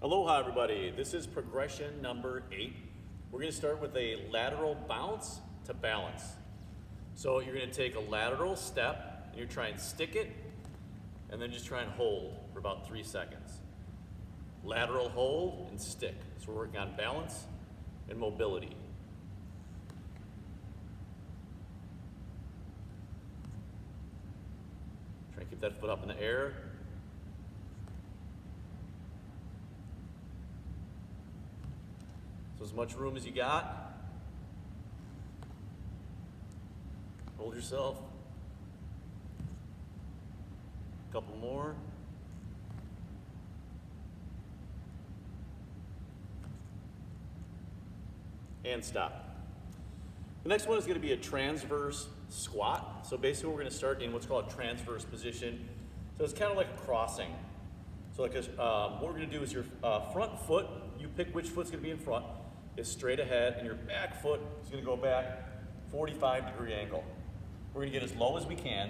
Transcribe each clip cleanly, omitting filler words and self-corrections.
Aloha everybody, this is progression number 8. We're going to start with a lateral bounce to balance. So you're going to take a lateral step and you're trying to stick it and then just try and hold for about 3 seconds. Lateral hold and stick. So we're working on balance and mobility. Try and keep that foot up in the air. So as much room as you got. Hold yourself. A couple more. And stop. The next one is going to be a transverse squat. So basically we're going to start in what's called a transverse position. So it's kind of like a crossing. So like what we're going to do is your front foot, you pick which foot's going to be in front, is straight ahead, and your back foot is going to go back 45-degree angle. We're going to get as low as we can.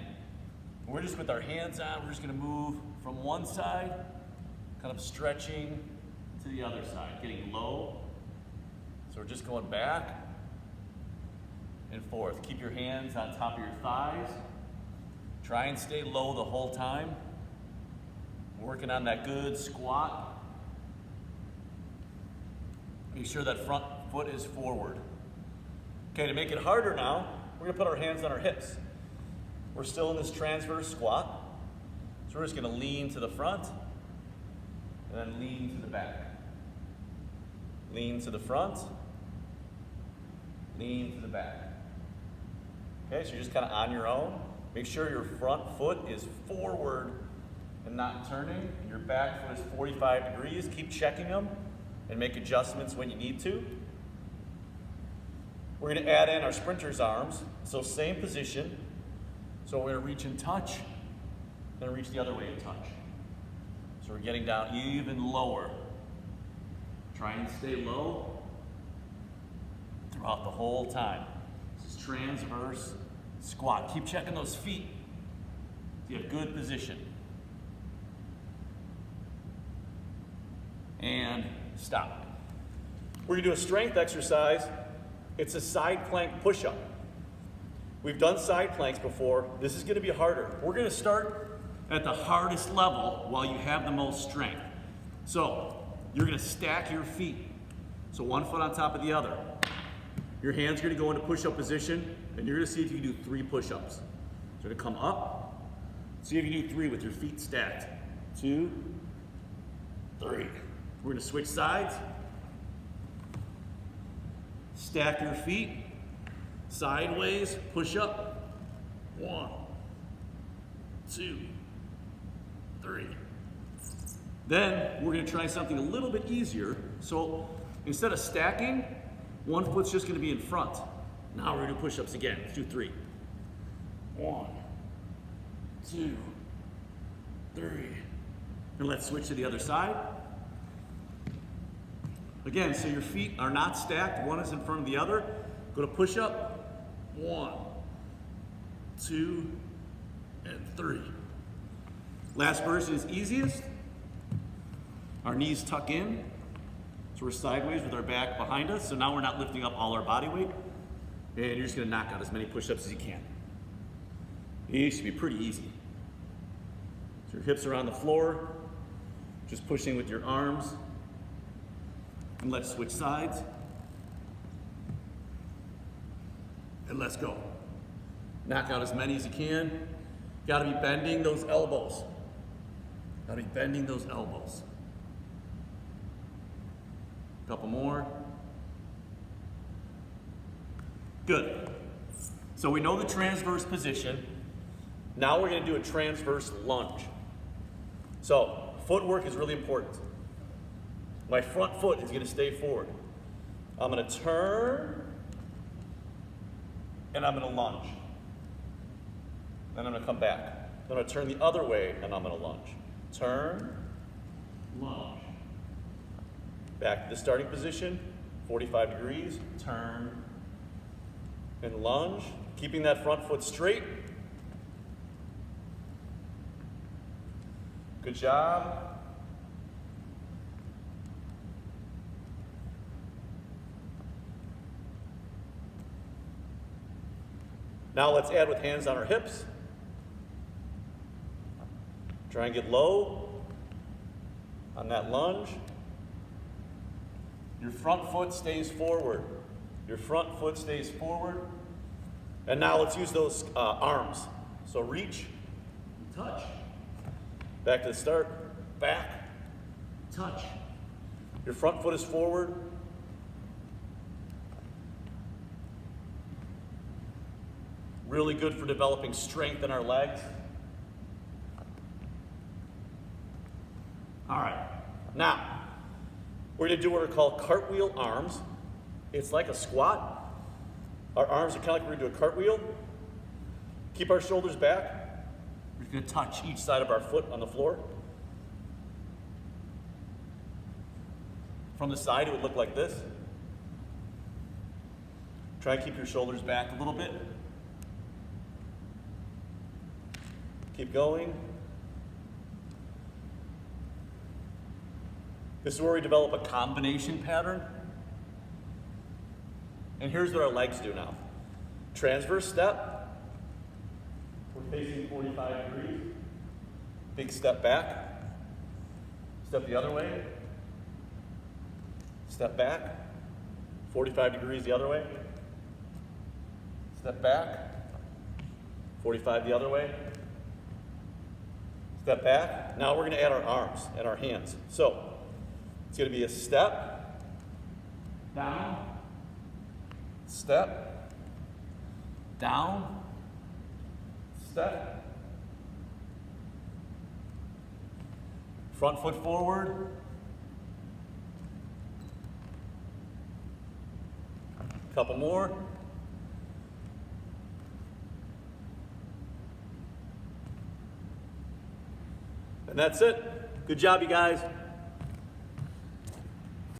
We're just with our hands on, we're just going to move from one side, kind of stretching to the other side, getting low. So we're just going back and forth. Keep your hands on top of your thighs. Try and stay low the whole time. Working on that good squat. Make sure that front foot is forward. Okay, to make it harder now, we're gonna put our hands on our hips. We're still in this transverse squat. So we're just gonna lean to the front and then lean to the back. Lean to the front, lean to the back. Okay, so you're just kind of on your own. Make sure your front foot is forward and not turning. And your back foot is 45 degrees. Keep checking them and make adjustments when you need to. We're going to add in our sprinter's arms. So same position. So we're going to reach and touch, then reach the other way and touch. So we're getting down even lower. Try and stay low throughout the whole time. This is transverse squat. Keep checking those feet. You have good position. And stop. We're gonna do a strength exercise. It's a side plank push-up. We've done side planks before. This is gonna be harder. We're gonna start at the hardest level while you have the most strength. So you're gonna stack your feet. So one foot on top of the other. Your hand's gonna go into push-up position and you're gonna see if you can do 3 push-ups. So you're gonna come up, see if you can do 3 with your feet stacked. 2, 3. We're gonna switch sides. Stack your feet, sideways, push up. 1, 2, 3. Then we're gonna try something a little bit easier. So instead of stacking, one foot's just gonna be in front. Now we're gonna do push-ups again. Let's do 3. 1, 2, 3. And let's switch to the other side. Again, so your feet are not stacked. One is in front of the other. Go to push-up. 1, 2, and 3. Last version is easiest. Our knees tuck in. So we're sideways with our back behind us. So now we're not lifting up all our body weight. And you're just gonna knock out as many push-ups as you can. These should be pretty easy. So your hips are on the floor. Just pushing with your arms. And let's switch sides. And let's go. Knock out as many as you can. Gotta be bending those elbows. Gotta be bending those elbows. Couple more. Good. So we know the transverse position. Now we're gonna do a transverse lunge. So footwork is really important. My front foot is gonna stay forward. I'm gonna turn and I'm gonna lunge. Then I'm gonna come back. I'm gonna turn the other way and I'm gonna lunge. Turn, lunge. Back to the starting position, 45 degrees, turn, and lunge. Keeping that front foot straight. Good job. Now let's add with hands on our hips. Try and get low on that lunge. Your front foot stays forward. Your front foot stays forward. And now let's use those arms. So reach, touch. Back to the start, back, touch. Your front foot is forward. Really good for developing strength in our legs. All right, now we're gonna do what are called cartwheel arms. It's like a squat. Our arms are kind of like we're gonna do a cartwheel. Keep our shoulders back. We're gonna touch each side of our foot on the floor. From the side, it would look like this. Try and keep your shoulders back a little bit. Keep going. This is where we develop a combination pattern. And here's what our legs do now. Transverse step. We're facing 45 degrees. Big step back. Step the other way. Step back. 45 degrees the other way. Step back. 45 the other way. Step back. Now we're going to add our arms and our hands. So it's going to be a step, down, step, down, step, front foot forward, couple more, and that's it. Good job, you guys.